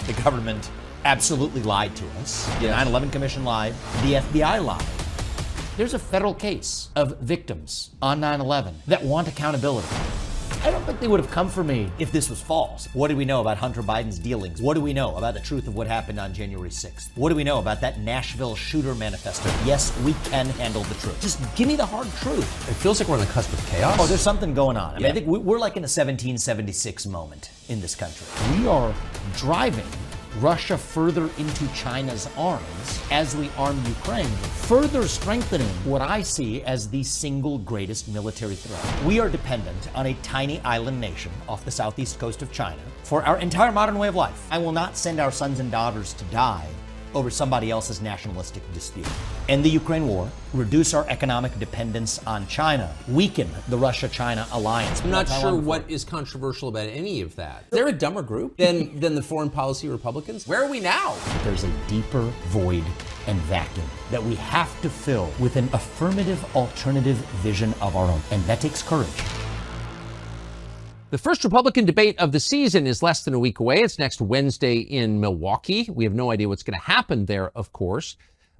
The government absolutely lied to us. The 9/11 Commission lied. The FBI lied. There's a federal case of victims on 9/11 that want accountability. I don't think they would have come for me if this was false. What do we know about Hunter Biden's dealings? What do we know about the truth of what happened on January 6th? What do we know about that Nashville shooter manifesto? Yes, we can handle the truth. Just give me the hard truth. It feels like we're on the cusp of chaos. Oh, there's something going on. I mean, I think we're like in a 1776 moment in this country. We are driving Russia further into China's arms as we arm Ukraine, further strengthening what I see as the single greatest military threat. We are dependent on a tiny island nation off the southeast coast of China for our entire modern way of life. I will not send our sons and daughters to die over somebody else's nationalistic dispute. End the Ukraine war, reduce our economic dependence on China, weaken the Russia-China alliance. I'm not sure what is controversial about any of that. They're a dumber group than the foreign policy Republicans. Where are we now? There's a deeper void and vacuum that we have to fill with an affirmative alternative vision of our own, and that takes courage. The first Republican debate of the season is less than a week away. It's next Wednesday in Milwaukee. We have no idea what's going to happen there, of course.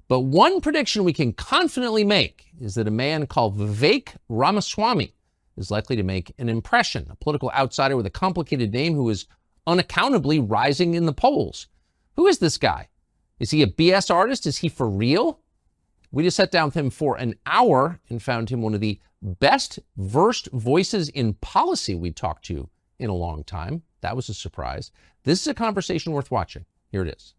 But one prediction we can confidently make is that a man called Vivek Ramaswamy is likely to make an impression, a political outsider with a complicated name who is unaccountably rising in the polls. Who is this guy? Is he a BS artist? Is he for real? We just sat down with him for an hour and found him one of the best versed voices in policy we talked to in a long time. That was a surprise. This is a conversation worth watching. Here it is.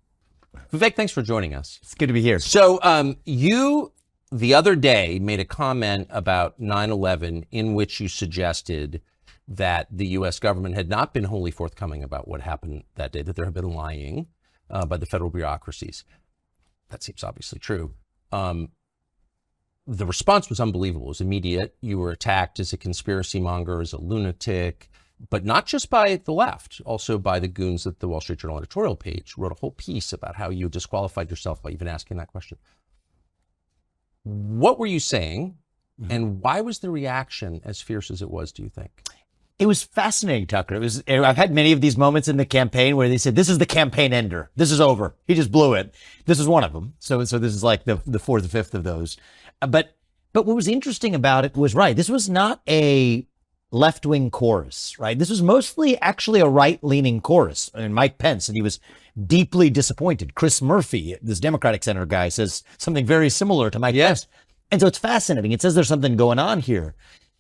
Vivek, thanks for joining us. It's good to be here. So you, the other day, made a comment about 9/11 in which you suggested that the U.S. government had not been wholly forthcoming about what happened that day, that there had been lying by the federal bureaucracies. That seems obviously true. The response was unbelievable. It was immediate. You were attacked as a conspiracy monger, as a lunatic, but not just by the left, also by the goons at the Wall Street Journal editorial page. Wrote a whole piece about how you disqualified yourself by even asking that question. What were you saying, and why was the reaction as fierce as it was, do you think? It was fascinating, Tucker. I've had many of these moments in the campaign where they said, this is the campaign ender. This is over. He just blew it. This is one of them. So this is like the fourth or fifth of those. But what was interesting about it was, right, this was not a left-wing chorus, right? This was mostly actually a right-leaning chorus. And Mike Pence, and he was deeply disappointed. Chris Murphy, this Democratic senator guy, says something very similar to Mike Pence. And so it's fascinating. It says there's something going on here.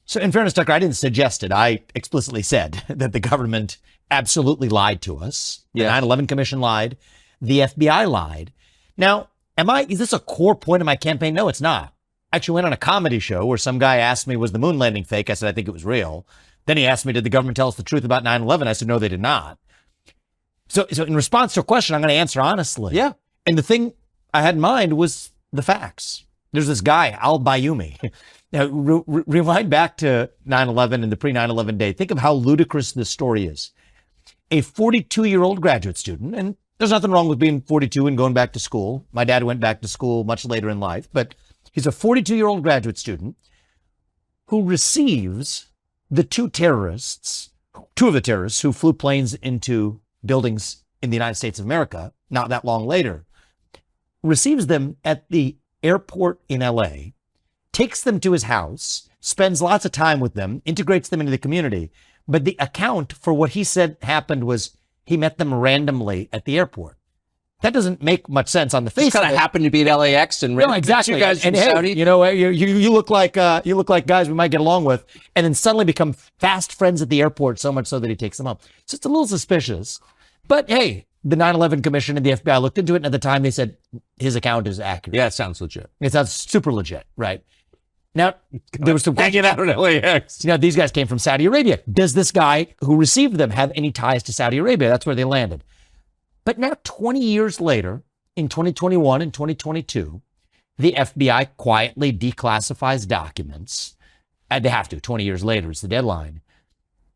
So in fairness, Tucker, I didn't suggest it. I explicitly said that the government absolutely lied to us. The 9/11 Commission lied. The FBI lied. Now, is this a core point of my campaign? No, it's not. I actually went on a comedy show where some guy asked me, was the moon landing fake? I said, I think it was real. Then he asked me, did the government tell us the truth about 9/11? I said, no, they did not. So in response to a question, I'm going to answer honestly. Yeah. And the thing I had in mind was the facts. There's this guy, al-Bayoumi. Now, rewind back to 9/11 and the pre-9/11 day. Think of how ludicrous this story is. A 42-year-old graduate student, and there's nothing wrong with being 42 and going back to school. My dad went back to school much later in life, but he's a 42-year-old graduate student who receives the two of the terrorists who flew planes into buildings in the United States of America not that long later, receives them at the airport in LA, takes them to his house, spends lots of time with them, integrates them into the community. But the account for what he said happened was he met them randomly at the airport. That doesn't make much sense on the face. Just kind of happened to be at LAX and no, exactly. Two guys from and Saudi. Hey, you know, you look like guys we might get along with, and then suddenly become fast friends at the airport, so much so that he takes them up. So it's a little suspicious. But hey, the 9/11 Commission and the FBI looked into it, and at the time they said his account is accurate. Yeah, it sounds legit. It sounds super legit, right? Now, there was some hanging out at LAX. You know, these guys came from Saudi Arabia. Does this guy who received them have any ties to Saudi Arabia? That's where they landed. But now, 20 years later, in 2021 and 2022, the FBI quietly declassifies documents. They have to. 20 years later is the deadline.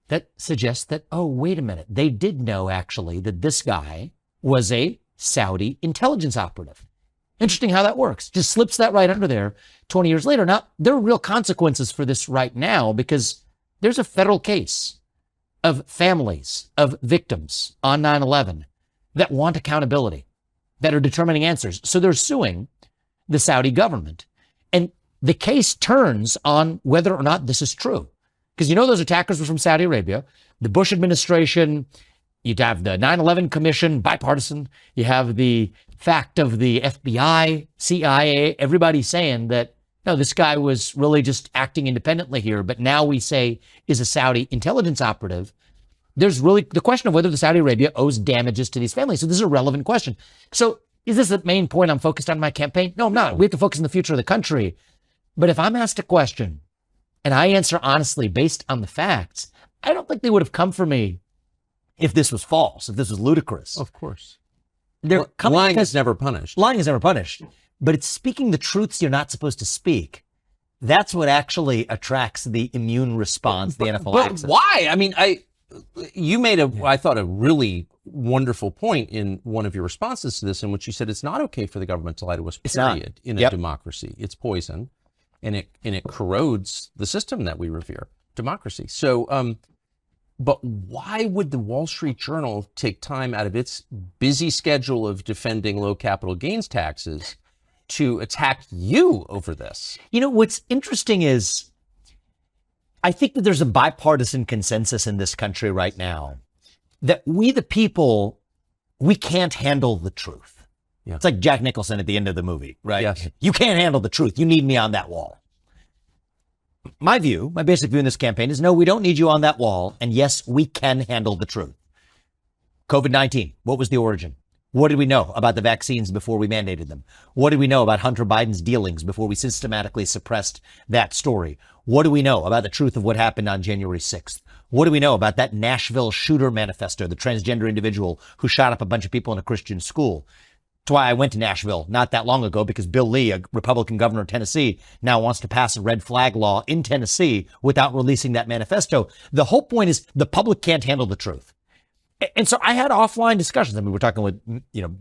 That suggests that, oh, wait a minute. They did know, actually, that this guy was a Saudi intelligence operative. Interesting how that works. Just slips that right under there 20 years later. Now, there are real consequences for this right now because there's a federal case of families of victims on 9/11 that want accountability, that are determining answers. So they're suing the Saudi government. And the case turns on whether or not this is true. Because those attackers were from Saudi Arabia. The Bush administration, you'd have the 9/11 Commission, bipartisan. You have the fact of the FBI, CIA, everybody saying that, no, this guy was really just acting independently here. But now we say is a Saudi intelligence operative. There's really the question of whether the Saudi Arabia owes damages to these families. So this is a relevant question. So is this the main point I'm focused on in my campaign? No, I'm not. We have to focus on the future of the country. But if I'm asked a question and I answer honestly based on the facts, I don't think they would have come for me if this was false, if this was ludicrous. Of course. Lying is never punished. Lying is never punished. But it's speaking the truths you're not supposed to speak. That's what actually attracts the immune response, the anaphylaxis. But why? I mean, you made I thought, a really wonderful point in one of your responses to this, in which you said it's not okay for the government to lie to us, period, in a democracy. It's poison, and it corrodes the system that we revere, democracy. So, but why would the Wall Street Journal take time out of its busy schedule of defending low capital gains taxes to attack you over this? What's interesting is I think that there's a bipartisan consensus in this country right now that we, the people, we can't handle the truth. Yeah. It's like Jack Nicholson at the end of the movie, right? Yes. You can't handle the truth. You need me on that wall. My basic view in this campaign is no, we don't need you on that wall. And yes, we can handle the truth. COVID-19, what was the origin? What did we know about the vaccines before we mandated them? What did we know about Hunter Biden's dealings before we systematically suppressed that story? What do we know about the truth of what happened on January 6th? What do we know about that Nashville shooter manifesto, the transgender individual who shot up a bunch of people in a Christian school? That's why I went to Nashville not that long ago, because Bill Lee, a Republican governor of Tennessee, now wants to pass a red flag law in Tennessee without releasing that manifesto. The whole point is the public can't handle the truth. And so I had offline discussions. I mean, we're talking with,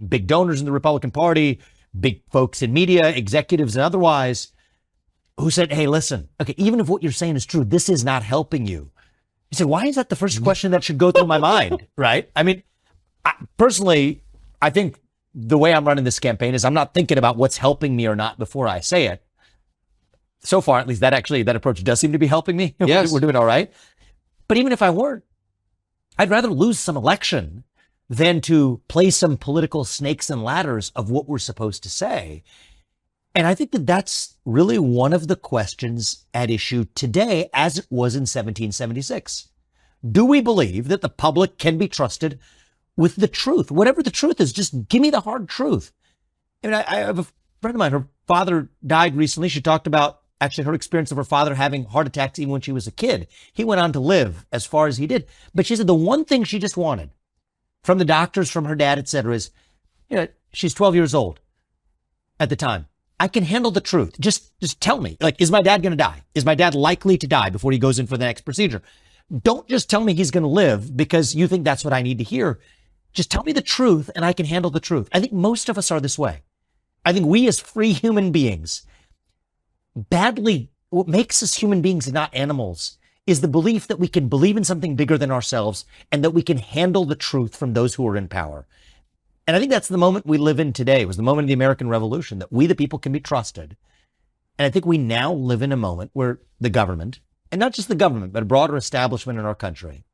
big donors in the Republican Party, big folks in media, executives and otherwise, who said, hey, listen, okay, even if what you're saying is true, this is not helping you. You said, why is that the first question that should go through my mind, right? I mean, personally, I think the way I'm running this campaign is I'm not thinking about what's helping me or not before I say it. So far, at least that approach does seem to be helping me. Yes. We're doing all right. But even if I weren't, I'd rather lose some election than to play some political snakes and ladders of what we're supposed to say. And I think that that's really one of the questions at issue today, as it was in 1776. Do we believe that the public can be trusted with the truth? Whatever the truth is, just give me the hard truth. I mean, I have a friend of mine, her father died recently. She talked about actually her experience of her father having heart attacks even when she was a kid. He went on to live as far as he did. But she said the one thing she just wanted from the doctors, from her dad, et cetera, is, she's 12 years old at the time. I can handle the truth. Just tell me, is my dad going to die? Is my dad likely to die before he goes in for the next procedure? Don't just tell me he's going to live because you think that's what I need to hear. Just tell me the truth and I can handle the truth. I think most of us are this way. I think we as free human beings, what makes us human beings and not animals is the belief that we can believe in something bigger than ourselves and that we can handle the truth from those who are in power. And I think that's the moment we live in today. It was the moment of the American Revolution, that we, the people, can be trusted. And I think we now live in a moment where the government, and not just the government, but a broader establishment in our country,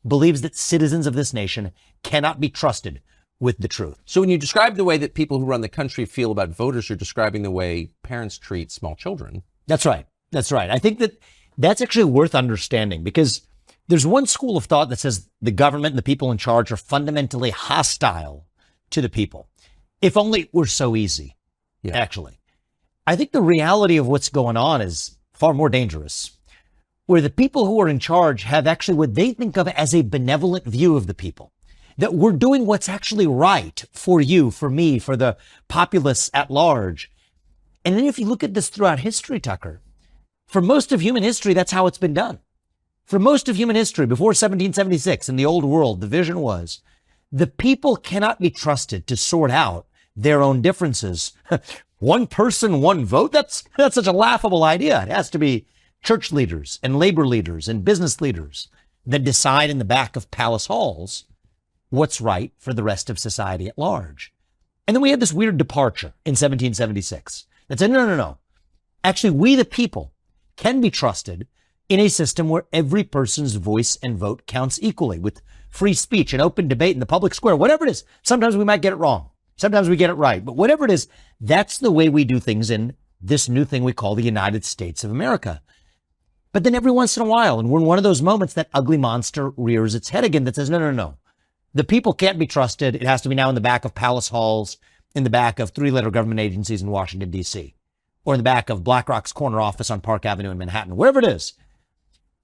believes that citizens of this nation cannot be trusted with the truth. So when you describe the way that people who run the country feel about voters, you're describing the way parents treat small children. That's right. That's right. I think that that's actually worth understanding, because there's one school of thought that says the government and the people in charge are fundamentally hostile to the people. If only it were so easy, actually. I think the reality of what's going on is far more dangerous, where the people who are in charge have actually what they think of as a benevolent view of the people, that we're doing what's actually right for you, for me, for the populace at large. And then if you look at this throughout history, Tucker, for most of human history, that's how it's been done. For most of human history, before 1776 in the old world, the vision was the people cannot be trusted to sort out their own differences. One person, one vote? That's such a laughable idea. It has to be church leaders and labor leaders and business leaders that decide in the back of palace halls what's right for the rest of society at large. And then we had this weird departure in 1776 that said, no, no, no. Actually, we the people can be trusted in a system where every person's voice and vote counts equally, with free speech and open debate in the public square, whatever it is. Sometimes we might get it wrong. Sometimes we get it right. But whatever it is, that's the way we do things in this new thing we call the United States of America. But then every once in a while, and we're in one of those moments, that ugly monster rears its head again that says, no, no, no. The people can't be trusted. It has to be now in the back of palace halls, in the back of three-letter government agencies in Washington, D.C., or in the back of BlackRock's corner office on Park Avenue in Manhattan, wherever it is.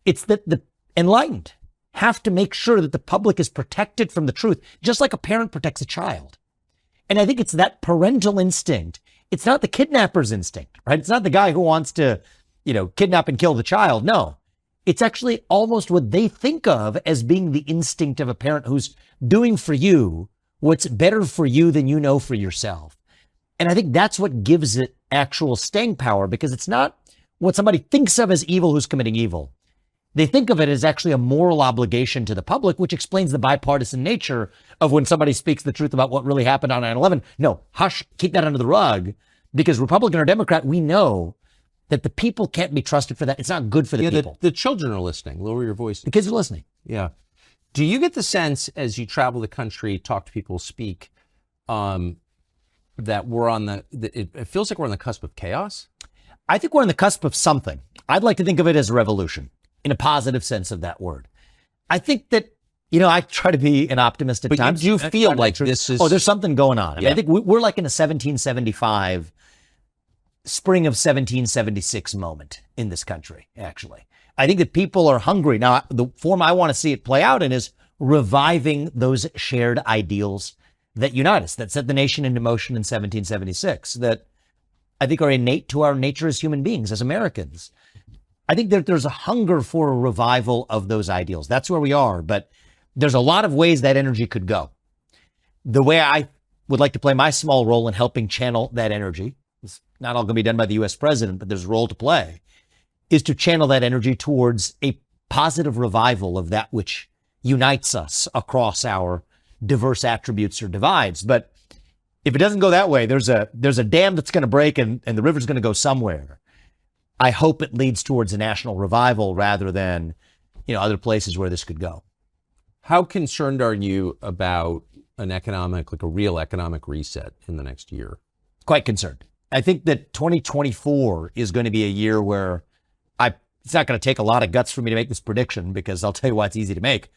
It's that the enlightened have to make sure that the public is protected from the truth, just like a parent protects a child. And I think it's that parental instinct. It's not the kidnapper's instinct, right? It's not the guy who wants to, kidnap and kill the child. No, it's actually almost what they think of as being the instinct of a parent who's doing for you what's better for you than you know for yourself. And I think that's what gives it actual staying power, because it's not what somebody thinks of as evil who's committing evil. They think of it as actually a moral obligation to the public, which explains the bipartisan nature of when somebody speaks the truth about what really happened on 9/11. No, hush, keep that under the rug, because Republican or Democrat, we know that the people can't be trusted for that. It's not good for the people. The children are listening. Lower your voice. The kids are listening. Yeah. Do you get the sense as you travel the country, talk to people, speak, that we're on it feels like we're on the cusp of chaos? I think we're on the cusp of something. I'd like to think of it as a revolution, in a positive sense of that word. I think that, I try to be an optimist at times. But you do feel like this is... Oh, there's something going on. I mean, I think we're like in a 1775, spring of 1776 moment in this country, actually. I think that people are hungry. Now, the form I want to see it play out in is reviving those shared ideals that unite us, that set the nation into motion in 1776, that I think are innate to our nature as human beings, as Americans. I think that there's a hunger for a revival of those ideals. That's where we are. But there's a lot of ways that energy could go. The way I would like to play my small role in helping channel that energy, it's not all going to be done by the U.S. president, but there's a role to play, is to channel that energy towards a positive revival of that which unites us across our diverse attributes or divides. But if it doesn't go that way, there's a dam that's going to break and the river's going to go somewhere. I hope it leads towards a national revival rather than, other places where this could go. How concerned are you about a real economic reset in the next year? Quite concerned. I think that 2024 is going to be a year where it's not going to take a lot of guts for me to make this prediction, because I'll tell you why it's easy to make.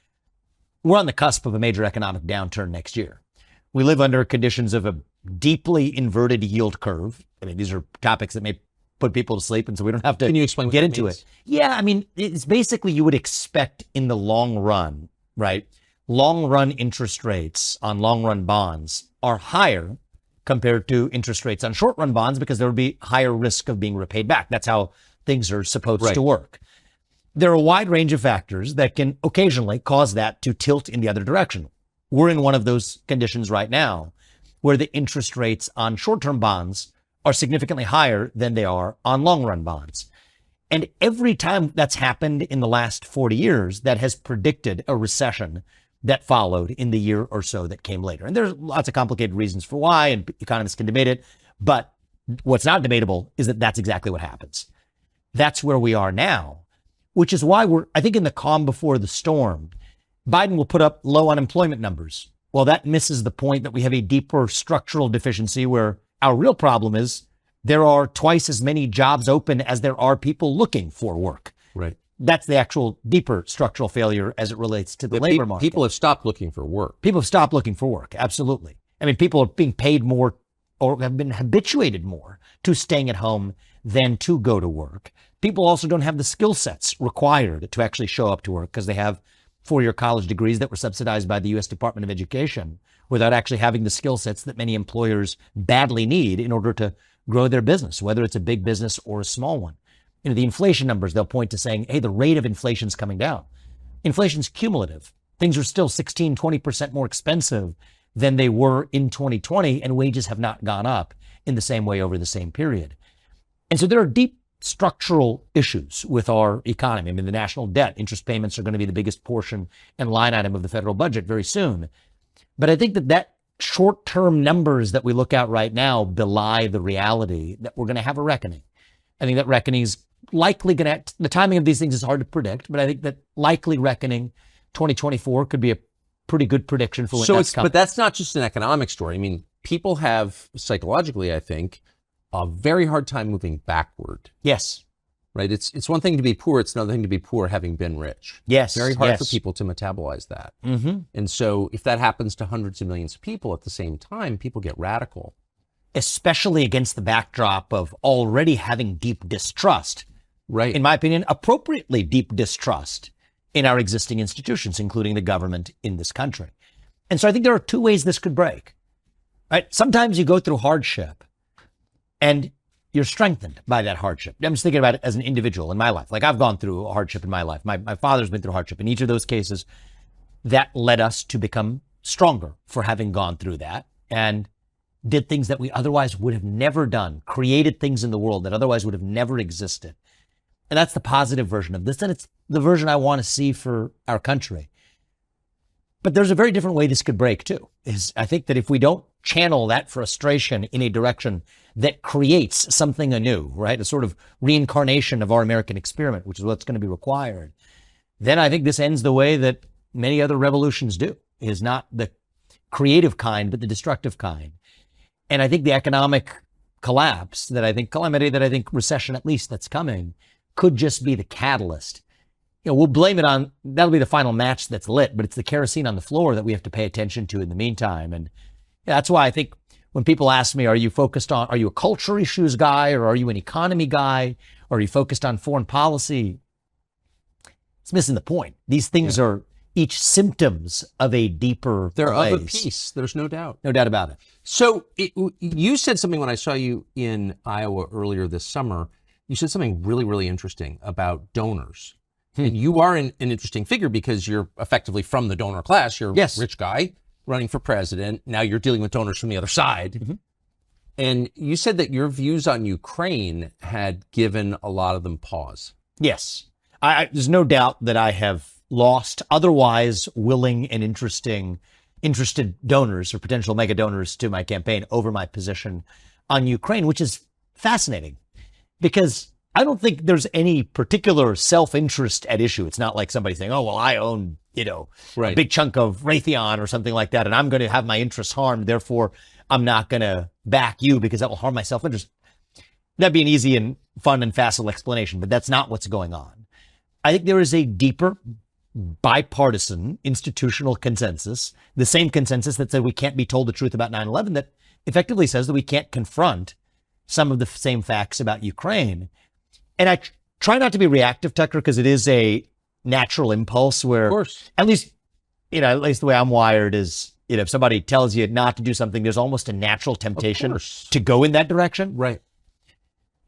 We're on the cusp of a major economic downturn next year. We live under conditions of a deeply inverted yield curve. I mean, these are topics that may put people to sleep, and so we don't have to Can you explain get what into means? it. Yeah, I mean, it's basically you would expect in the long run, right? Long run interest rates on long run bonds are higher compared to interest rates on short run bonds, because there would be higher risk of being repaid back. That's how things are supposed to work. There are a wide range of factors that can occasionally cause that to tilt in the other direction. We're in one of those conditions right now, where the interest rates on short-term bonds are significantly higher than they are on long-run bonds. And every time that's happened in the last 40 years, that has predicted a recession that followed in the year or so that came later. And there's lots of complicated reasons for why, and economists can debate it. But what's not debatable is that that's exactly what happens. That's where we are now, which is why I think in the calm before the storm, Biden will put up low unemployment numbers. Well, that misses the point that we have a deeper structural deficiency, where our real problem is there are twice as many jobs open as there are people looking for work. Right. That's the actual deeper structural failure as it relates to the labor market. People have stopped looking for work. People have stopped looking for work. Absolutely. I mean, people are being paid more, or have been habituated more to staying at home than to go to work. People also don't have the skill sets required to actually show up to work, because they have four-year college degrees that were subsidized by the U.S. Department of Education, without actually having the skill sets that many employers badly need in order to grow their business, whether it's a big business or a small one. The inflation numbers, they'll point to saying, hey, the rate of inflation's coming down. Inflation's cumulative. Things are still 16, 20% more expensive than they were in 2020, and wages have not gone up in the same way over the same period. And so there are deep structural issues with our economy. I mean, the national debt, interest payments are going to be the biggest portion and line item of the federal budget very soon. But I think that short-term numbers that we look at right now belie the reality that we're going to have a reckoning. I think that reckoning is likely going to, the timing of these things is hard to predict, but I think that likely reckoning 2024 could be a pretty good prediction for when that's coming. But that's not just an economic story. I mean, people have psychologically, I think, a very hard time moving backward. Yes. Right? It's one thing to be poor. It's another thing to be poor having been rich. Yes. Very hard for people to metabolize that. Mm-hmm. And so if that happens to hundreds of millions of people at the same time, people get radical. Especially against the backdrop of already having deep distrust. Right. In my opinion, appropriately deep distrust in our existing institutions, including the government in this country. And so I think there are two ways this could break. Right? Sometimes you go through hardship and you're strengthened by that hardship. I'm just thinking about it as an individual in my life. Like I've gone through a hardship in my life. My father's been through hardship. In each of those cases, that led us to become stronger for having gone through that and did things that we otherwise would have never done, created things in the world that otherwise would have never existed. And that's the positive version of this. And it's the version I want to see for our country. But there's a very different way this could break too. I think that if we don't channel that frustration in a direction that creates something anew, right? A sort of reincarnation of our American experiment, which is what's going to be required. Then I think this ends the way that many other revolutions do, is not the creative kind, but the destructive kind. And I think the economic collapse that I think calamity, that I think recession at least that's coming, could just be the catalyst. You know, we'll blame it on, that'll be the final match that's lit, but it's the kerosene on the floor that we have to pay attention to in the meantime. And that's why I think when people ask me, are you a culture issues guy, or are you an economy guy, or are you focused on foreign policy? It's missing the point. These things are each symptoms of a deeper They're place. of a piece. There's no doubt. No doubt about it. So you said something when I saw you in Iowa earlier this summer. You said something really, really interesting about donors. And you are an interesting figure because you're effectively from the donor class. You're a rich guy running for president. Now you're dealing with donors from the other side. Mm-hmm. And you said that your views on Ukraine had given a lot of them pause. Yes. There's no doubt that I have lost otherwise willing and interested donors or potential mega donors to my campaign over my position on Ukraine, which is fascinating because I don't think there's any particular self-interest at issue. It's not like somebody saying, oh, well, I own, a big chunk of Raytheon or something like that, and I'm going to have my interests harmed. Therefore, I'm not going to back you because that will harm my self-interest. That'd be an easy and fun and facile explanation, but that's not what's going on. I think there is a deeper bipartisan institutional consensus, the same consensus that said we can't be told the truth about 9/11, that effectively says that we can't confront some of the same facts about Ukraine. And I try not to be reactive, Tucker, because it is a natural impulse where, of course, at least the way I'm wired is, if somebody tells you not to do something, there's almost a natural temptation to go in that direction. Right.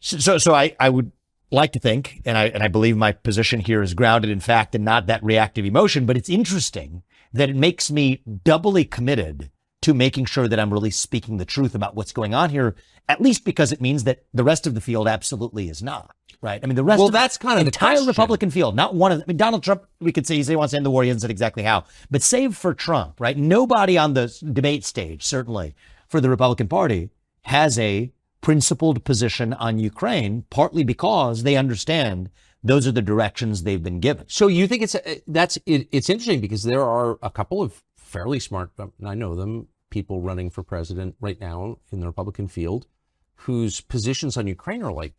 So I would like to think, and I believe my position here is grounded in fact and not that reactive emotion, but it's interesting that it makes me doubly committed to making sure that I'm really speaking the truth about what's going on here, at least because it means that the rest of the field absolutely is not. Right. I mean, the rest of that's kind of the entire question. Republican field, not one of them. I mean, Donald Trump, we could say he wants to end the war. He hasn't said exactly how, but save for Trump, right? Nobody on the debate stage, certainly for the Republican Party, has a principled position on Ukraine, partly because they understand those are the directions they've been given. So you think it's interesting because there are a couple of fairly smart, I know them, people running for president right now in the Republican field whose positions on Ukraine are like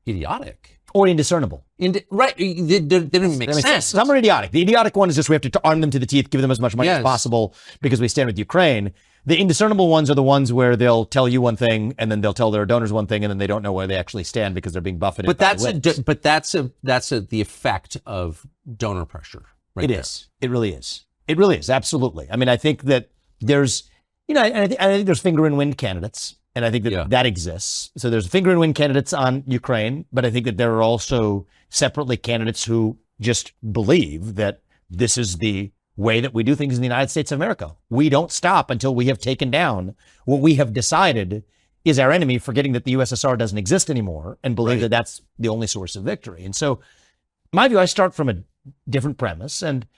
idiotic or indiscernible. Right. They don't even make sense. Some are idiotic. The idiotic one is just we have to arm them to the teeth, give them as much money as possible because we stand with Ukraine. The indiscernible ones are the ones where they'll tell you one thing and then they'll tell their donors one thing and then they don't know where they actually stand because they're being buffeted. But that's the effect of donor pressure. Right. It is. It really is. It really is. Absolutely. I mean, I think that there's, I think there's finger in wind candidates. And I think that that exists. So there's finger and wind candidates on Ukraine, but I think that there are also separately candidates who just believe that this is the way that we do things in the United States of America. We don't stop until we have taken down what we have decided is our enemy, forgetting that the USSR doesn't exist anymore and believe that that's the only source of victory. And so my view, I start from a different premise. And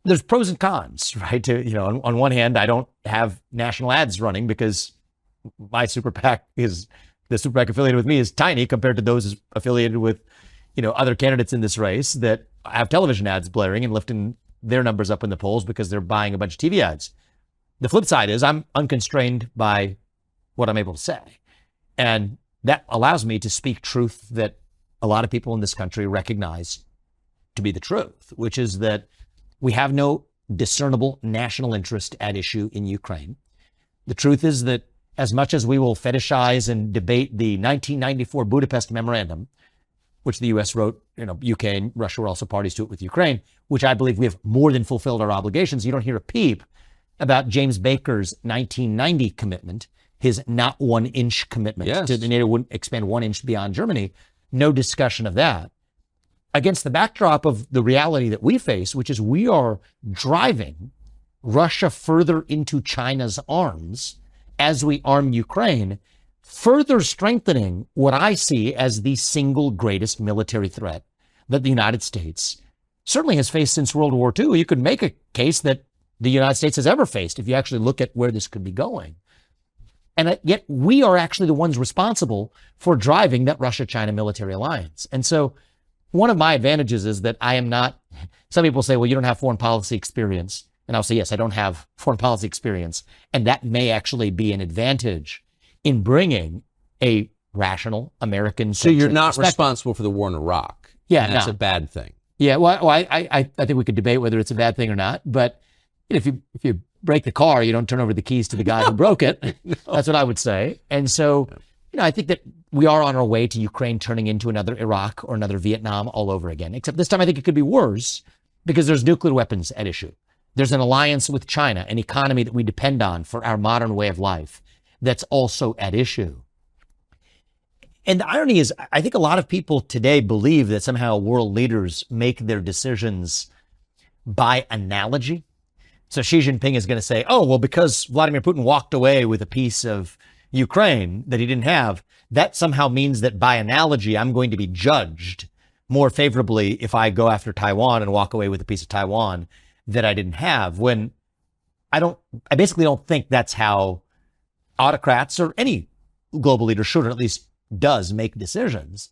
there's pros and cons, right? On one hand, I don't have national ads running because my super PAC the super PAC affiliated with me is tiny compared to those affiliated with, other candidates in this race that have television ads blaring and lifting their numbers up in the polls because they're buying a bunch of TV ads. The flip side is I'm unconstrained by what I'm able to say. And that allows me to speak truth that a lot of people in this country recognize to be the truth, which is that we have no discernible national interest at issue in Ukraine. The truth is that as much as we will fetishize and debate the 1994 Budapest Memorandum, which the U.S. wrote, UK and Russia were also parties to it with Ukraine, which I believe we have more than fulfilled our obligations. You don't hear a peep about James Baker's 1990 commitment, his not 1 inch commitment to the NATO wouldn't expand 1 inch beyond Germany. No discussion of that. Against the backdrop of the reality that we face, which is we are driving Russia further into China's arms as we arm Ukraine, further strengthening what I see as the single greatest military threat that the United States certainly has faced since World War II. You could make a case that the United States has ever faced if you actually look at where this could be going. And yet we are actually the ones responsible for driving that Russia-China military alliance. And so one of my advantages is that I am not, some people say, well, you don't have foreign policy experience. And I'll say, yes, I don't have foreign policy experience. And that may actually be an advantage in bringing a rational American. So you're not responsible for the war in Iraq. Yeah, and that's a bad thing. Yeah, well, I think we could debate whether it's a bad thing or not. But if you break the car, you don't turn over the keys to the guy who broke it. No. That's what I would say. And so, I think that we are on our way to Ukraine turning into another Iraq or another Vietnam all over again. Except this time, I think it could be worse because there's nuclear weapons at issue. There's an alliance with China, an economy that we depend on for our modern way of life, that's also at issue. And the irony is, I think a lot of people today believe that somehow world leaders make their decisions by analogy. So Xi Jinping is going to say, oh, well, because Vladimir Putin walked away with a piece of Ukraine that he didn't have, that somehow means that by analogy, I'm going to be judged more favorably if I go after Taiwan and walk away with a piece of Taiwan that I didn't have, when I basically don't think that's how autocrats or any global leader should, or at least does, make decisions.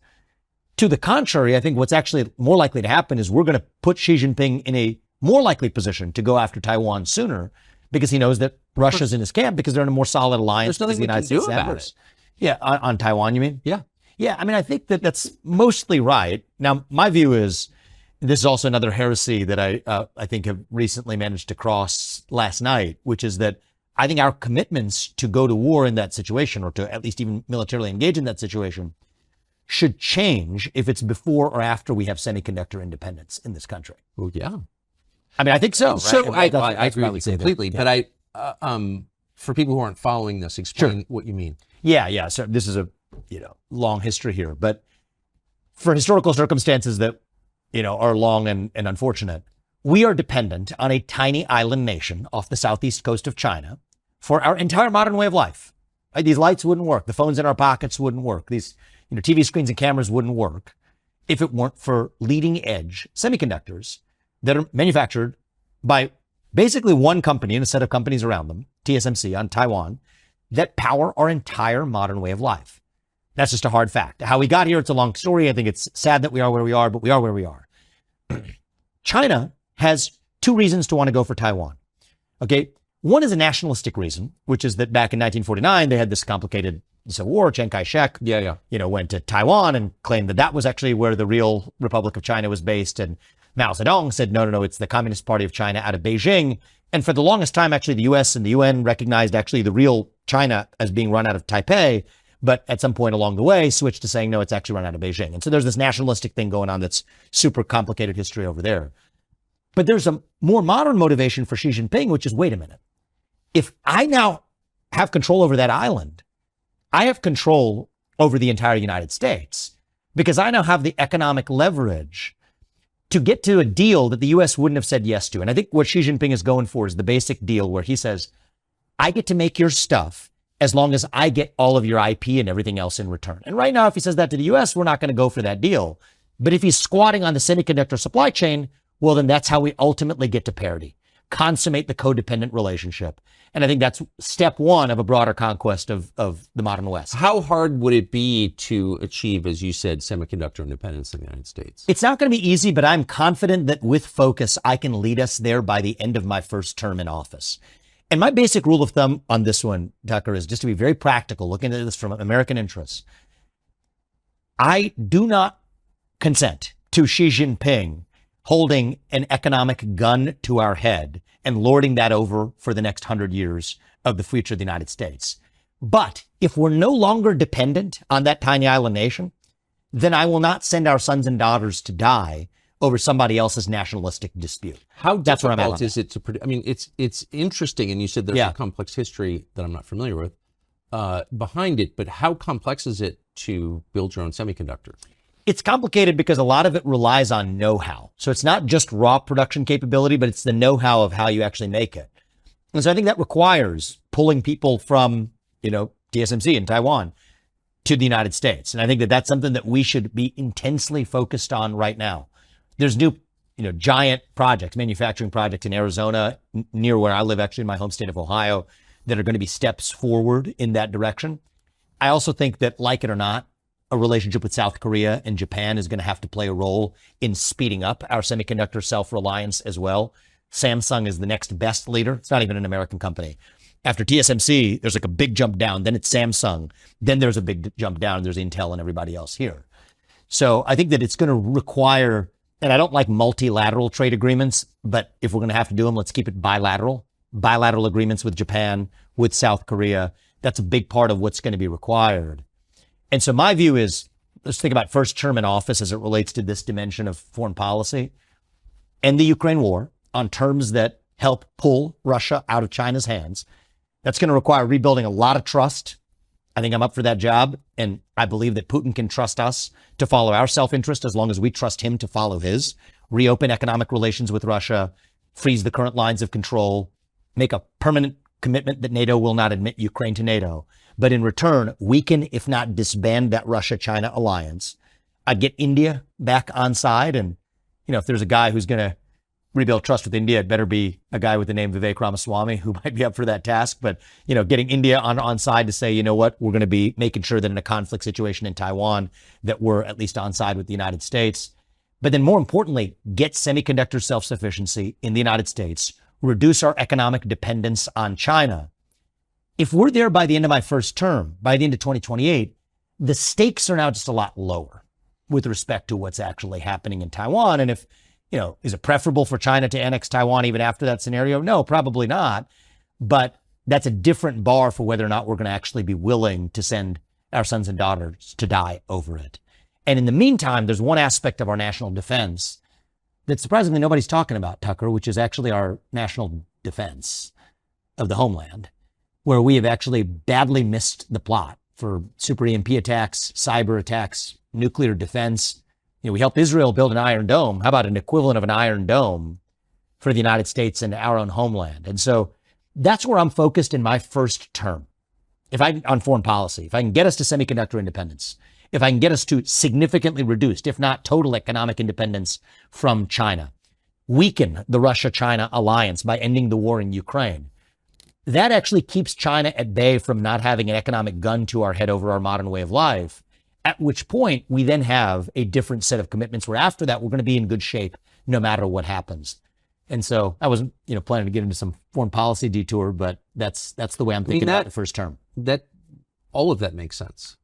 To the contrary, I think what's actually more likely to happen is we're going to put Xi Jinping in a more likely position to go after Taiwan sooner because he knows that Russia's in his camp because they're in a more solid alliance. There's nothing we can do about it. Yeah, on Taiwan, you mean? Yeah. Yeah, I mean, I think that that's mostly right. Now, my view is, this is also another heresy that I think have recently managed to cross last night, which is that I think our commitments to go to war in that situation, or to at least even militarily engage in that situation, should change if it's before or after we have semiconductor independence in this country. Well, yeah. I mean, I think so. Right? So I agree with you completely. Yeah. But for people who aren't following this, explain what you mean. Yeah. So this is a long history here, but for historical circumstances that are long and unfortunate, we are dependent on a tiny island nation off the southeast coast of China for our entire modern way of life. Right? These lights wouldn't work. The phones in our pockets wouldn't work. These TV screens and cameras wouldn't work if it weren't for leading edge semiconductors that are manufactured by basically one company and a set of companies around them, TSMC on Taiwan, that power our entire modern way of life. That's just a hard fact. How we got here, it's a long story. I think it's sad that we are where we are, but we are where we are. China has two reasons to want to go for Taiwan. Okay. One is a nationalistic reason, which is that back in 1949, they had this complicated civil war. Chiang Kai-shek, went to Taiwan and claimed that that was actually where the real Republic of China was based. And Mao Zedong said, no, it's the Communist Party of China out of Beijing. And for the longest time, actually, the US and the UN recognized actually the real China as being run out of Taipei. But at some point along the way, switched to saying, no, it's actually run out of Beijing. And so there's this nationalistic thing going on that's super complicated history over there. But there's a more modern motivation for Xi Jinping, which is, wait a minute. If I now have control over that island, I have control over the entire United States because I now have the economic leverage to get to a deal that the U.S. wouldn't have said yes to. And I think what Xi Jinping is going for is the basic deal where he says, I get to make your stuff as long as I get all of your IP and everything else in return. And right now, if he says that to the U.S., we're not going to go for that deal. But if he's squatting on the semiconductor supply chain, well, then that's how we ultimately get to parity, consummate the codependent relationship. And I think that's step one of a broader conquest of the modern West. How hard would it be to achieve, as you said, semiconductor independence in the United States? It's not going to be easy, but I'm confident that with focus, I can lead us there by the end of my first term in office. And my basic rule of thumb on this one, Tucker, is just to be very practical, looking at this from American interests. I do not consent to Xi Jinping holding an economic gun to our head and lording that over for the next 100 years of the future of the United States. But if we're no longer dependent on that tiny island nation, then I will not send our sons and daughters to die over somebody else's nationalistic dispute. How That's where I'm at difficult on is it to produce? I mean, it's interesting, and you said there's a complex history that I'm not familiar with behind it, but how complex is it to build your own semiconductor? It's complicated because a lot of it relies on know-how. So it's not just raw production capability, but it's the know-how of how you actually make it. And so I think that requires pulling people from, TSMC in Taiwan to the United States. And I think that that's something that we should be intensely focused on right now. There's new, giant projects, manufacturing projects in Arizona, near where I live, actually in my home state of Ohio, that are going to be steps forward in that direction. I also think that, like it or not, a relationship with South Korea and Japan is going to have to play a role in speeding up our semiconductor self-reliance as well. Samsung is the next best leader. It's not even an American company. After TSMC, there's like a big jump down. Then it's Samsung. Then there's a big jump down. There's Intel and everybody else here. So I think that it's going to require, and I don't like multilateral trade agreements, but if we're going to have to do them, let's keep it bilateral. Bilateral agreements with Japan, with South Korea. That's a big part of what's going to be required. And so my view is, let's think about first term in office as it relates to this dimension of foreign policy. End the Ukraine war on terms that help pull Russia out of China's hands. That's going to require rebuilding a lot of trust. I think I'm up for that job. And I believe that Putin can trust us to follow our self-interest as long as we trust him to follow his. Reopen economic relations with Russia, freeze the current lines of control, make a permanent commitment that NATO will not admit Ukraine to NATO. But in return, weaken, if not disband, that Russia-China alliance. I'd get India back on side. And, if there's a guy who's going to rebuild trust with India, it better be a guy with the name Vivek Ramaswamy who might be up for that task. But, getting India on side to say, we're going to be making sure that in a conflict situation in Taiwan, that we're at least on side with the United States. But then more importantly, get semiconductor self-sufficiency in the United States, reduce our economic dependence on China. If we're there by the end of my first term, by the end of 2028, the stakes are now just a lot lower with respect to what's actually happening in Taiwan. And if, is it preferable for China to annex Taiwan even after that scenario? No, probably not. But that's a different bar for whether or not we're going to actually be willing to send our sons and daughters to die over it. And in the meantime, there's one aspect of our national defense that surprisingly nobody's talking about, Tucker, which is actually our national defense of the homeland, where we have actually badly missed the plot for super EMP attacks, cyber attacks, nuclear defense. We helped Israel build an Iron Dome. How about an equivalent of an Iron Dome for the United States and our own homeland? And so that's where I'm focused in my first term. On foreign policy, if I can get us to semiconductor independence, if I can get us to significantly reduced, if not total economic independence from China, weaken the Russia-China alliance by ending the war in Ukraine, that actually keeps China at bay from not having an economic gun to our head over our modern way of life, at which point we then have a different set of commitments where after that, we're going to be in good shape no matter what happens. And so I wasn't, planning to get into some foreign policy detour, but that's the way I'm thinking about the first term. That all of that makes sense.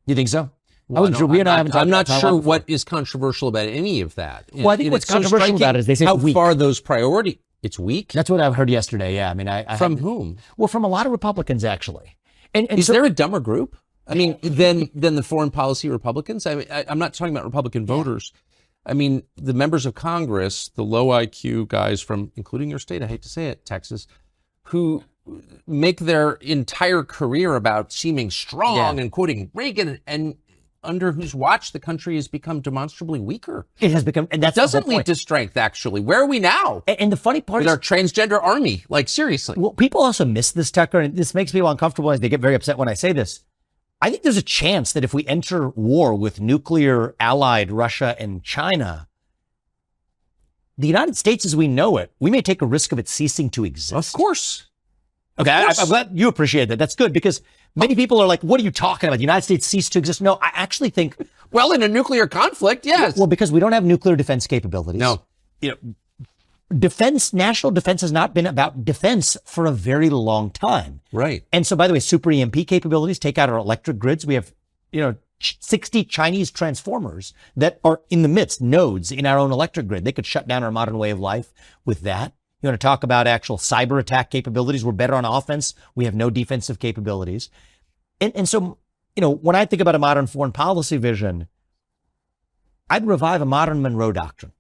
You think so? Well, I'm not sure what is controversial about any of that. Well, I think what's controversial about it is they say how weak. far those priority. It's weak. That's what I've heard yesterday. Yeah, I mean, I from whom? Well, from a lot of Republicans actually. And is there a dumber group? I mean, than the foreign policy Republicans? I mean, I'm not talking about Republican voters. I mean, the members of Congress, the low IQ guys from, including your state, I hate to say it, Texas, who make their entire career about seeming strong and quoting Reagan, and under whose watch the country has become demonstrably weaker. It has become, and that doesn't lead to strength, actually. Where are we now? And the funny part is our transgender army, like seriously. Well, people also miss this, Tucker, and this makes people uncomfortable as they get very upset when I say this. I think there's a chance that if we enter war with nuclear allied Russia and China, the United States as we know it, we may take a risk of it ceasing to exist. Of course. Okay, I'm glad you appreciate that. That's good because many people are like, what are you talking about? The United States ceased to exist. No, I actually think. Well, in a nuclear conflict, yes. Well, because we don't have nuclear defense capabilities. No. You know, national defense has not been about defense for a very long time. Right. And so, by the way, super EMP capabilities take out our electric grids. We have, 60 Chinese transformers that are in the midst, nodes in our own electric grid. They could shut down our modern way of life with that. You want to talk about actual cyber attack capabilities? We're better on offense. We have no defensive capabilities. And so, when I think about a modern foreign policy vision, I'd revive a modern Monroe Doctrine.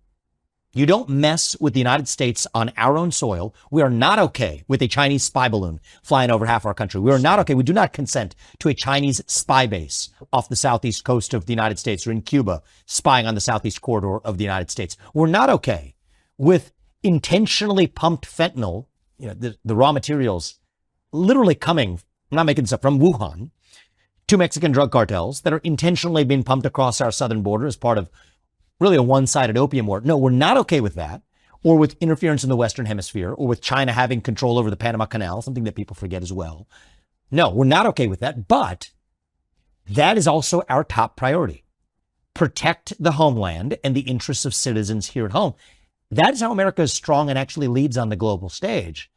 You don't mess with the United States on our own soil. We are not okay with a Chinese spy balloon flying over half our country. We are not okay. We do not consent to a Chinese spy base off the southeast coast of the United States or in Cuba spying on the southeast corridor of the United States. We're not okay with intentionally pumped fentanyl, the raw materials literally coming, I'm not making this up, from Wuhan to Mexican drug cartels that are intentionally being pumped across our southern border as part of really a one-sided opium war. No, we're not okay with that, or with interference in the Western Hemisphere, or with China having control over the Panama Canal, something that people forget as well. No, we're not okay with that, but that is also our top priority. Protect the homeland and the interests of citizens here at home. That is how America is strong and actually leads on the global stage.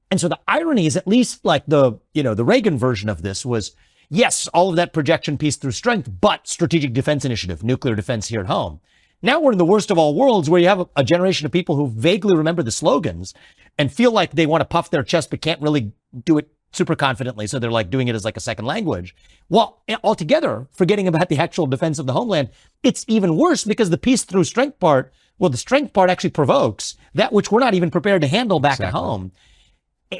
And so the irony is, at least like the Reagan version of this was, yes, all of that projection peace through strength, but strategic defense initiative, nuclear defense here at home. Now we're in the worst of all worlds where you have a generation of people who vaguely remember the slogans and feel like they want to puff their chest, but can't really do it super confidently. So they're like doing it as like a second language. Well, altogether, forgetting about the actual defense of the homeland, it's even worse because the peace through strength part, well, the strength part actually provokes that which we're not even prepared to handle back at home. So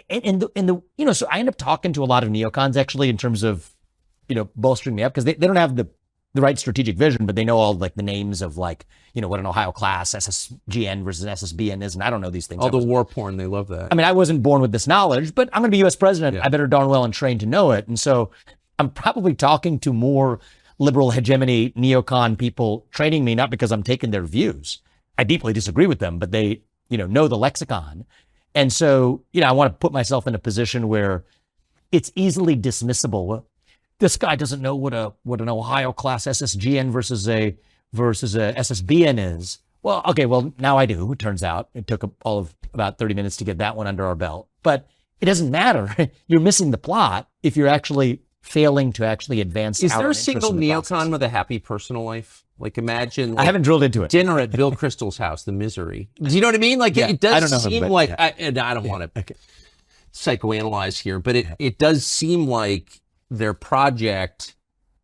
I end up talking to a lot of neocons actually in terms of, bolstering me up because they don't have the right strategic vision, but they know all like the names of like, what an Ohio class SSGN versus SSBN is. And I don't know these things. All the war porn. They love that. I mean, I wasn't born with this knowledge, but I'm going to be US president. Yeah. I better darn well and trained to know it. And so I'm probably talking to more liberal hegemony neocon people training me, not because I'm taking their views. I deeply disagree with them, but they, know the lexicon. And so, I want to put myself in a position where it's easily dismissible. This guy doesn't know what an Ohio class SSGN versus a SSBN is. Well, okay, well, now I do. It turns out it took all of about 30 minutes to get that one under our belt, but it doesn't matter. You're missing the plot if you're actually failing to actually advance. Is there a single neocon with a happy personal life? Like imagine, I haven't drilled into it. Dinner at Bill Kristol's house, the misery. Do you know what I mean? Like it does seem like, I don't want to psychoanalyze here, but it does seem like their project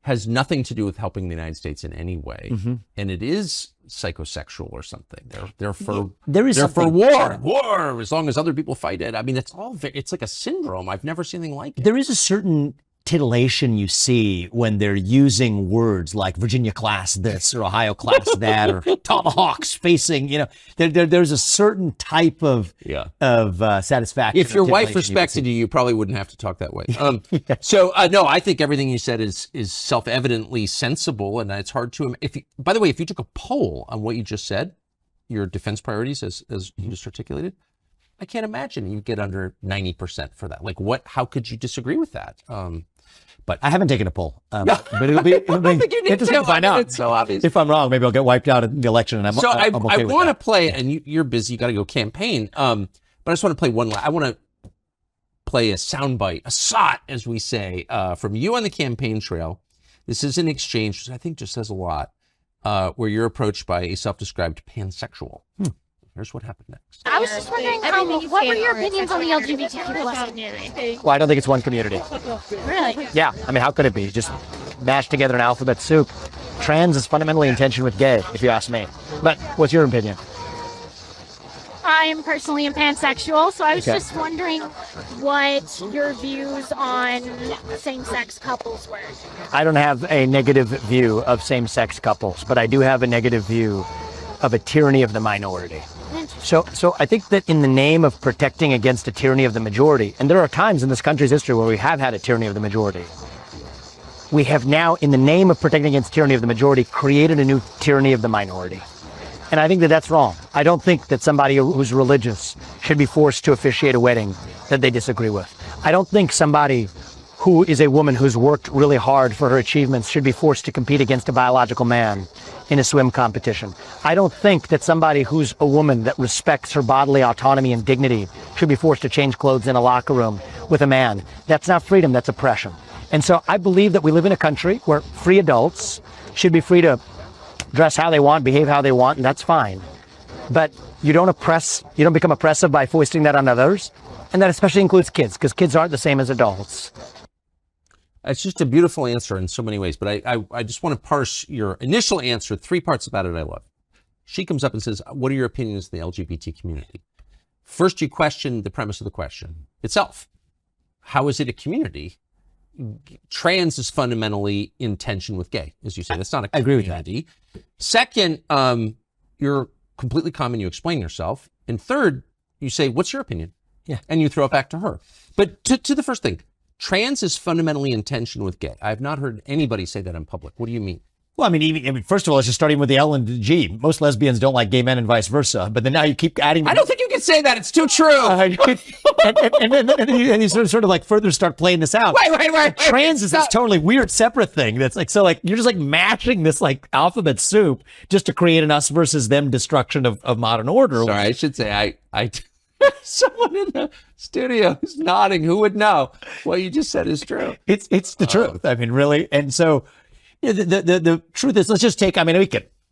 has nothing to do with helping the United States in any way, and it is psychosexual or something. They're for war as long as other people fight it. I mean, it's like a syndrome. I've never seen anything like it. There is a certain titillation you see when they're using words like Virginia class this or Ohio class that or tomahawks facing, there's a certain type of satisfaction. If your wife respected you, you probably wouldn't have to talk that way. So no, I think everything you said is self-evidently sensible, and it's hard to. By the way, if you took a poll on what you just said, your defense priorities as you just articulated, I can't imagine you get under 90% for that. Like how could you disagree with that? But I haven't taken a poll, but it'll be interesting to find out. It's so obvious. If I'm wrong, maybe I'll get wiped out in the election. And I want to play, and you're busy, you got to go campaign. But I just want to play I want to play a soundbite, a SOT, as we say, from you on the campaign trail. This is an exchange, which I think just says a lot, where you're approached by a self-described pansexual. Here's what happened next. I was just wondering, what were your opinions on the LGBTQ+ community? Well, I don't think it's one community. Really? Yeah. I mean, how could it be? Just mashed together an alphabet soup. Trans is fundamentally in tension with gay, if you ask me. But what's your opinion? I am personally a pansexual, so I was just wondering what your views on same-sex couples were. I don't have a negative view of same-sex couples, but I do have a negative view of a tyranny of the minority. So I think that in the name of protecting against a tyranny of the majority, and there are times in this country's history where we have had a tyranny of the majority, we have now, in the name of protecting against tyranny of the majority, created a new tyranny of the minority. And I think that that's wrong. I don't think that somebody who's religious should be forced to officiate a wedding that they disagree with. I don't think somebody who is a woman who's worked really hard for her achievements should be forced to compete against a biological man in a swim competition. I don't think that somebody who's a woman that respects her bodily autonomy and dignity should be forced to change clothes in a locker room with a man. That's not freedom, that's oppression. And so I believe that we live in a country where free adults should be free to dress how they want, behave how they want, and that's fine. But you don't become oppressive by foisting that on others. And that especially includes kids, because kids aren't the same as adults. It's just a beautiful answer in so many ways, but I just want to parse your initial answer. 3 parts about it I love. She comes up and says, what are your opinions on the LGBT community? First, you question the premise of the question itself. How is it a community? Trans is fundamentally in tension with gay, as you say. That's not a community. I agree with that. Second, you're completely calm and you explain yourself. And third, you say, what's your opinion? Yeah. And you throw it back to her. But to the first thing, trans is fundamentally in tension with gay. I have not heard anybody say that in public. What do you mean? Well, I mean, first of all, it's just starting with the L and the G. Most lesbians don't like gay men and vice versa. But then now you keep adding. I don't think you can say that. It's too true. And you sort of like further start playing this out. Wait. Trans is this totally weird separate thing. That's like, so like, you're just like mashing this like alphabet soup just to create an us versus them destruction of modern order. Sorry, I should say I someone in the studio is nodding. Who would know? What you just said is true. It's the truth. I mean, really. And so the truth is, let's just take, I mean,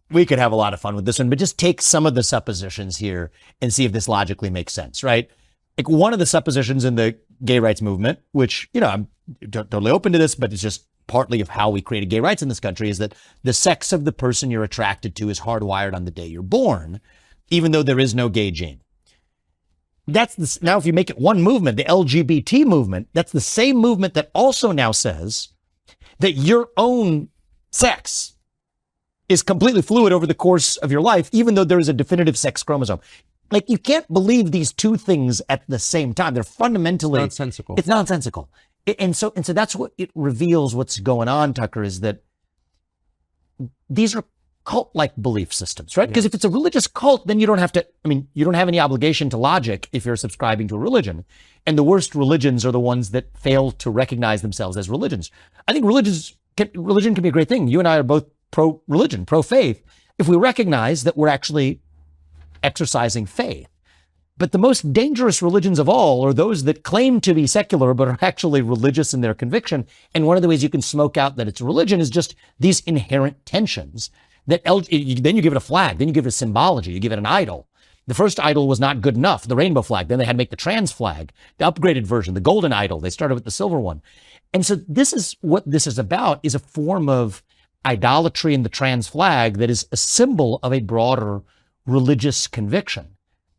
we could have a lot of fun with this one, but just take some of the suppositions here and see if this logically makes sense, right? Like one of the suppositions in the gay rights movement, which, I'm totally open to this, but it's just partly of how we created gay rights in this country, is that the sex of the person you're attracted to is hardwired on the day you're born, even though there is no gay gene. Now, if you make it one movement, the LGBT movement, that's the same movement that also now says that your own sex is completely fluid over the course of your life, even though there is a definitive sex chromosome. Like, you can't believe these two things at the same time. They're fundamentally nonsensical. It's nonsensical. And so that's what it reveals what's going on, Tucker, is that these are cult-like belief systems, right? Because if it's a religious cult, then you don't have any obligation to logic if you're subscribing to a religion. And the worst religions are the ones that fail to recognize themselves as religions. I think religion can be a great thing. You and I are both pro-religion, pro-faith, if we recognize that we're actually exercising faith. But the most dangerous religions of all are those that claim to be secular but are actually religious in their conviction. And one of the ways you can smoke out that it's a religion is just these inherent tensions. Then you give it a flag, then you give it a symbology, you give it an idol. The first idol was not good enough, the rainbow flag. Then they had to make the trans flag, the upgraded version, the golden idol. They started with the silver one. And so this is what this is about, is a form of idolatry in the trans flag that is a symbol of a broader religious conviction.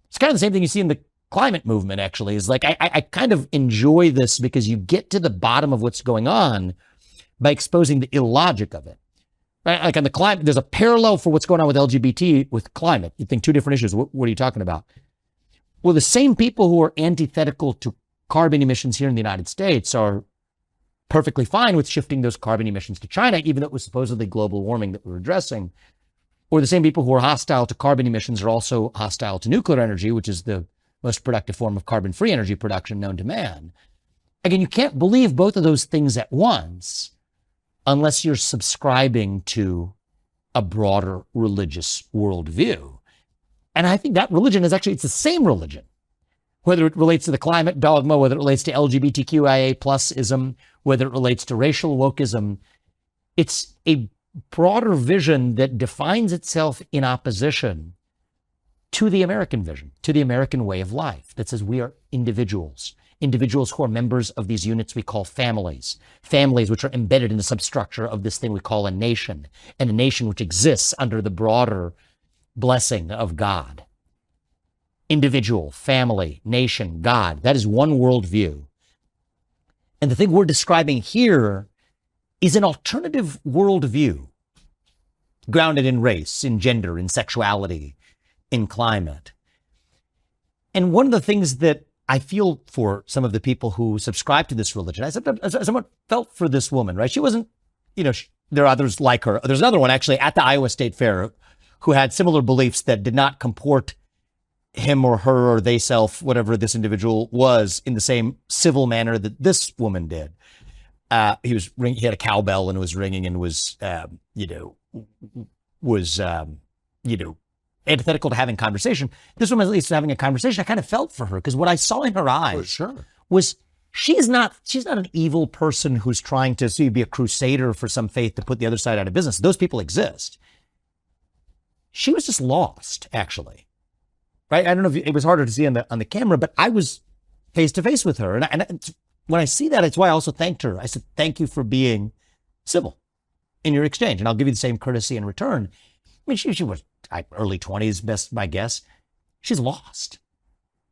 It's kind of the same thing you see in the climate movement, actually. Is like, I kind of enjoy this because you get to the bottom of what's going on by exposing the illogic of it. Right? Like on the climate, there's a parallel for what's going on with LGBT with climate. You think two different issues. What are you talking about? Well, the same people who are antithetical to carbon emissions here in the United States are perfectly fine with shifting those carbon emissions to China, even though it was supposedly global warming that we were addressing. Or the same people who are hostile to carbon emissions are also hostile to nuclear energy, which is the most productive form of carbon-free energy production known to man. Again, you can't believe both of those things at once unless you're subscribing to a broader religious worldview. And I think that religion it's the same religion, whether it relates to the climate dogma, whether it relates to LGBTQIA plus-ism, whether it relates to racial wokeism. It's a broader vision that defines itself in opposition to the American vision, to the American way of life, that says we are individuals who are members of these units we call families which are embedded in the substructure of this thing we call a nation, and a nation which exists under the broader blessing of God. Individual, family, nation, God. That is one worldview. And the thing we're describing here is an alternative worldview grounded in race, in gender, in sexuality, in climate. And one of the things that I feel for some of the people who subscribe to this religion, I somewhat felt for this woman, right? She wasn't, there are others like her. There's another one actually at the Iowa State Fair who had similar beliefs that did not comport him or her or they self, whatever this individual was, in the same civil manner that this woman did. He had a cowbell and was ringing and was antithetical to having conversation. This woman at least was having a conversation. I kind of felt for her because what I saw in her eyes was she's not an evil person who's trying to be a crusader for some faith to put the other side out of business. Those people exist. She was just lost, actually. Right? I don't know if it was harder to see on the camera, but I was face to face with her. And when I see that, it's why I also thanked her. I said, thank you for being civil in your exchange. And I'll give you the same courtesy in return. I mean, she was early 20s, best my guess. She's lost.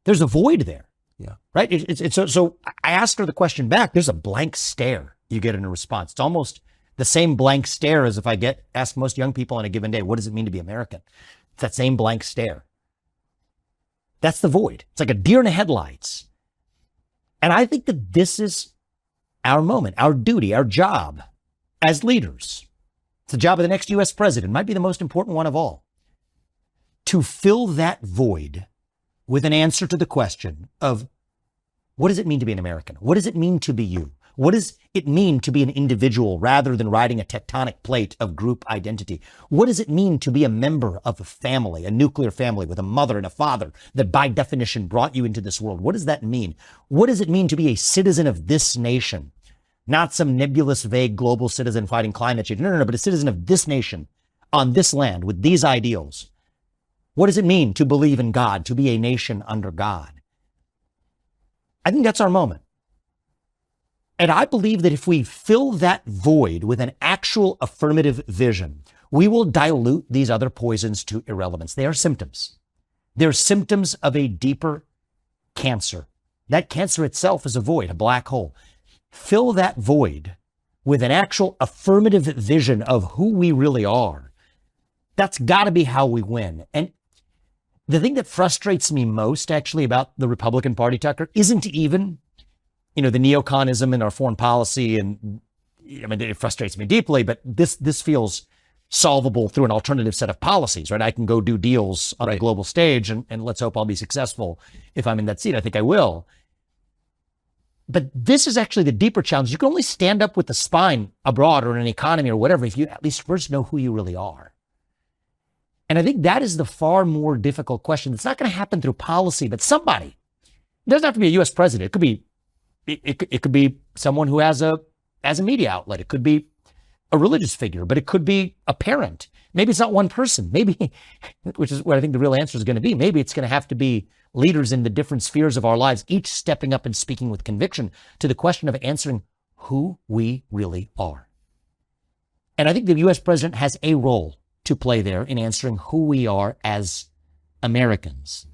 There's a void there. Yeah. Right? So I asked her the question back. There's a blank stare you get in a response. It's almost the same blank stare as if I ask most young people on a given day, what does it mean to be American? It's that same blank stare. That's the void. It's like a deer in the headlights. And I think that this is our moment, our duty, our job as leaders. It's the job of the next U.S. president, might be the most important one of all, to fill that void with an answer to the question of what does it mean to be an American? What does it mean to be you? What does it mean to be an individual rather than riding a tectonic plate of group identity? What does it mean to be a member of a family, a nuclear family with a mother and a father that by definition brought you into this world? What does that mean? What does it mean to be a citizen of this nation? Not some nebulous, vague global citizen fighting climate change. No, but a citizen of this nation on this land with these ideals. What does it mean to believe in God, to be a nation under God? I think that's our moment. And I believe that if we fill that void with an actual affirmative vision, we will dilute these other poisons to irrelevance. They are symptoms. They're symptoms of a deeper cancer. That cancer itself is a void, a black hole. Fill that void with an actual affirmative vision of who we really are. That's got to be how we win. And the thing that frustrates me most, actually, about the Republican Party, Tucker, isn't even the neoconism in our foreign policy. And I mean, it frustrates me deeply, but this feels solvable through an alternative set of policies, right? I can go do deals on a global stage and let's hope I'll be successful if I'm in that seat. I think I will. But this is actually the deeper challenge. You can only stand up with the spine abroad or in an economy or whatever if you at least first know who you really are. And I think that is the far more difficult question. It's not going to happen through policy, but somebody. It doesn't have to be a U.S. president. It could be someone who has a media outlet. It could be a religious figure, but it could be a parent. Maybe it's not one person. Maybe, which is what I think the real answer is going to be. Maybe it's going to have to be leaders in the different spheres of our lives, each stepping up and speaking with conviction to the question of answering who we really are. And I think the U.S. president has a role to play there in answering who we are as Americans.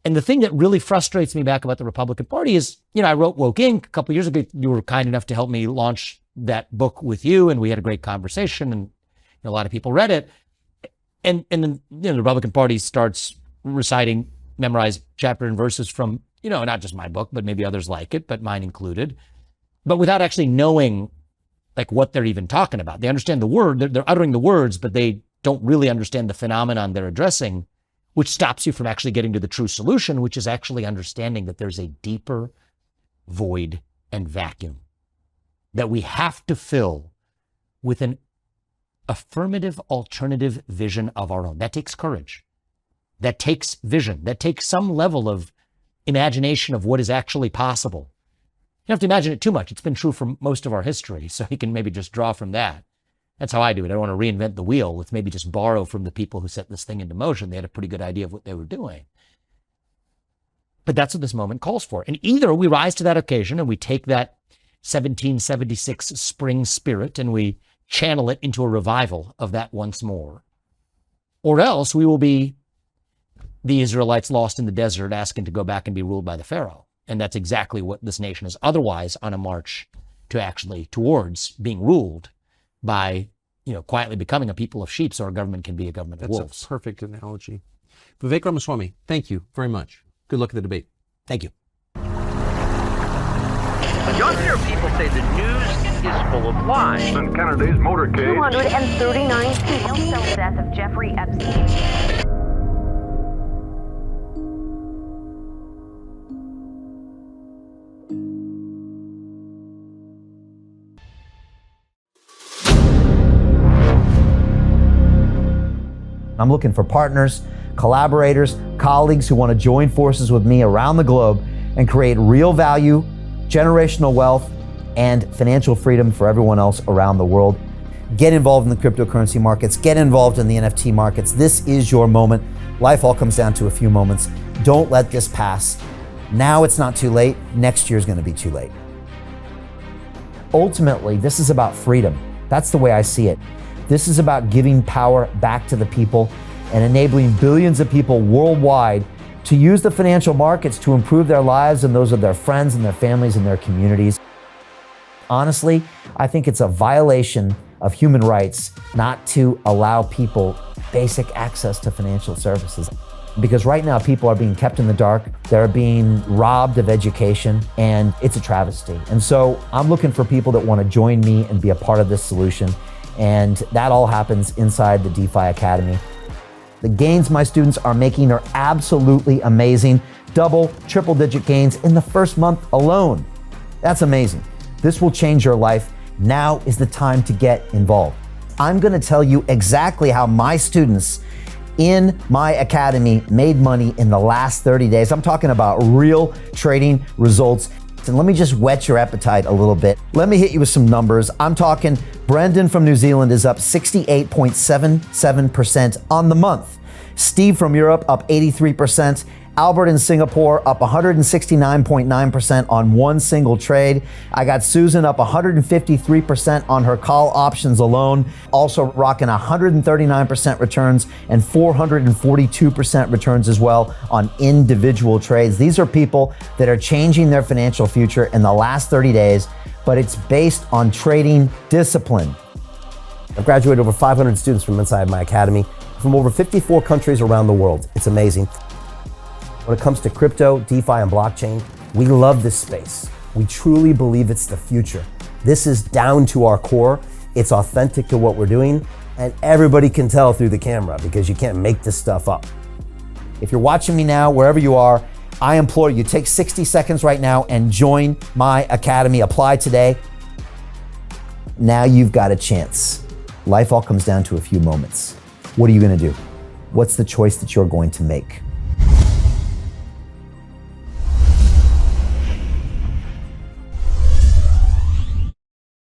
And the thing that really frustrates me back about the Republican Party is, I wrote Woke Inc. a couple of years ago. You were kind enough to help me launch that book with you, and we had a great conversation, and a lot of people read it. And then the Republican Party starts reciting memorized chapter and verses from, not just my book, but maybe others like it, but mine included, but without actually knowing what they're even talking about. They understand the word, they're uttering the words, but they don't really understand the phenomenon they're addressing, which stops you from actually getting to the true solution, which is actually understanding that there's a deeper void and vacuum that we have to fill with an affirmative alternative vision of our own. That takes courage. That takes vision. That takes some level of imagination of what is actually possible. You don't have to imagine it too much. It's been true for most of our history, so you can maybe just draw from that. That's how I do it. I don't want to reinvent the wheel. Let's maybe just borrow from the people who set this thing into motion. They had a pretty good idea of what they were doing. But that's what this moment calls for. And either we rise to that occasion and we take that 1776 spring spirit and we channel it into a revival of that once more, or else we will be the Israelites lost in the desert asking to go back and be ruled by the Pharaoh. And that's exactly what this nation is otherwise on a march towards being ruled by, quietly becoming a people of sheep so our government can be a government of wolves. That's a perfect analogy. Vivek Ramaswamy, thank you very much. Good luck at the debate. Thank you. You often hear people say the news is will apply. In Kennedy's motorcade. 239 people celebrate the death of Jeffrey Epstein. I'm looking for partners, collaborators, colleagues who want to join forces with me around the globe and create real value, generational wealth, and financial freedom for everyone else around the world. Get involved in the cryptocurrency markets, get involved in the NFT markets. This is your moment. Life all comes down to a few moments. Don't let this pass. Now it's not too late. Next year's going to be too late. Ultimately, this is about freedom. That's the way I see it. This is about giving power back to the people and enabling billions of people worldwide to use the financial markets to improve their lives and those of their friends and their families and their communities. Honestly, I think it's a violation of human rights not to allow people basic access to financial services. Because right now people are being kept in the dark, they're being robbed of education, and it's a travesty. And so I'm looking for people that want to join me and be a part of this solution. And that all happens inside the DeFi Academy. The gains my students are making are absolutely amazing. Double, triple-digit gains in the first month alone. That's amazing. This will change your life. Now is the time to get involved. I'm going to tell you exactly how my students in my academy made money in the last 30 days. I'm talking about real trading results. And let me just whet your appetite a little bit. Let me hit you with some numbers. I'm talking Brendan from New Zealand is up 68.77% on the month. Steve from Europe up 83%. Albert in Singapore up 169.9% on one single trade. I got Susan up 153% on her call options alone, also rocking 139% returns and 442% returns as well on individual trades. These are people that are changing their financial future in the last 30 days, but it's based on trading discipline. I've graduated over 500 students from inside my academy from over 54 countries around the world. It's amazing. When it comes to crypto, DeFi, and blockchain, we love this space. We truly believe it's the future. This is down to our core. It's authentic to what we're doing, and everybody can tell through the camera because you can't make this stuff up. If you're watching me now, wherever you are, I implore you, take 60 seconds right now and join my academy. Apply today. Now you've got a chance. Life all comes down to a few moments. What are you going to do? What's the choice that you're going to make?